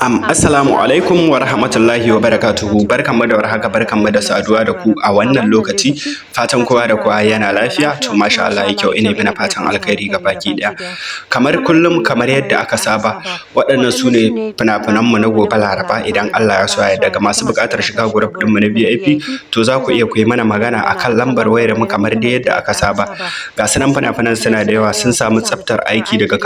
Assalamu alaikum wa rahmatullahi wa barakatuhu. Barkanmu da warhaka, barkanmu da saduwa da ku a wannan lokaci. Fatan kowa da kowa yana lafiya. To masha Allah ya kyau, ina mana fatan alkhairi ga baki ɗaya. Kamar kullum, kamar yadda aka saba, waɗannan su ne fina-finanmu na gobe Laraba idan Allah ya so ya yarda. Ga masu buƙatar shiga group ɗinmu na VIP, to za ku iya ku yi mana magana akan lambar wayar mu kamar dai yadda aka saba. Ga sunan fina-finan suna da yawa, sun samu tsaftar aiki daga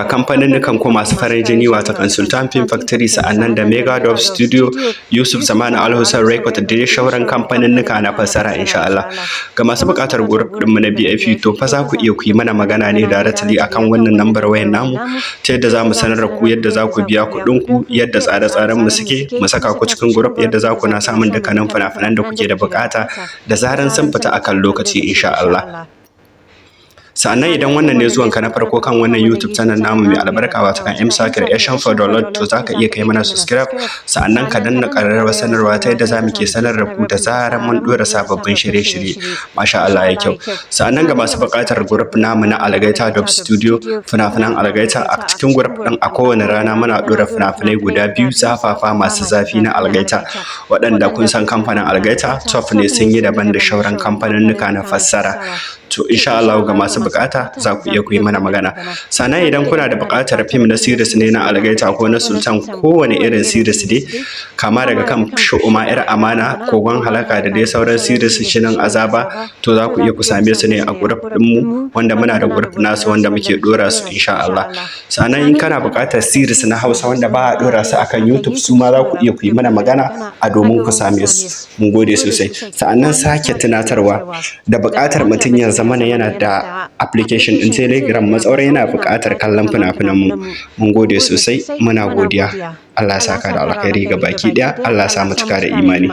kamfanin ko masu farin jini, wata Sultan Film Factory, sa'annan da Mega Dove Studio, Yusuf Zaman Al Hussein Record, da dai shauran kamfanin na fassara insha Allah. Ga masu buƙatar group ɗinmu na VIP, to fa za ku iya ku yi mana magana ne directly akan wannan lambar wayar namu, ta yadda za mu sanar da ku yadda za ku biya kuɗin ku, yadda tsare-tsaren mu suke, mu saka ku cikin group, yadda za ku na samun dukkanin fina-finan da kuke da buƙata da zaran sun fita akan lokaci insha Allah. Sannan idan wannan ne zuwanka na farko kan wannan YouTube channel namu mai albarka, wato kan M Sir Creation for Download, to za ka iya kai mana subscribe, sa'annan ka danna ƙararrawar sanarwa ta yadda za mu ke sanar da ku da zarar mun ɗora sababbin shirye-shirye. Masha Allah ya kyau. Sa'annan ga masu buƙatar group namu na Algaita Dub Studio, fina-finan Algaita, a cikin group ɗin a kowane rana muna ɗora fina-finai guda biyu zafafa masu zafi na Algaita, waɗanda kun san kamfanin Algaita top ne, sun yi daban da shauran kamfanin na fassara. To insha Allah ga masu bukata za ku iya ku yi mana magana. Sannan idan kuna da bukatar fim na series ne na Algaita ko na Sultan, kowane irin series ne, kama daga kan Shu'uma 'yar amana, Kogon halaka, da dai sauran series Shinin azaba, to za ku iya ku same su ne a group ɗinmu, wanda muna da group nasu wanda muke ɗora su insha Allah. Sannan in kana bukatar series na Hausa wanda ba a ɗora su akan YouTube, su ma za ku iya ku yi mana magana a domin ku same su. Mun gode sosai. Sa'annan sake tunatarwa da bukatar mutum ya zamana yana da application ɗin Telegram, matsawar yana buƙatar kallon fina-finanmu. Mun gode sosai, muna godiya. Allah ya saka da alkhairi ga baki ɗaya. Allah ya sa mu cika da imani.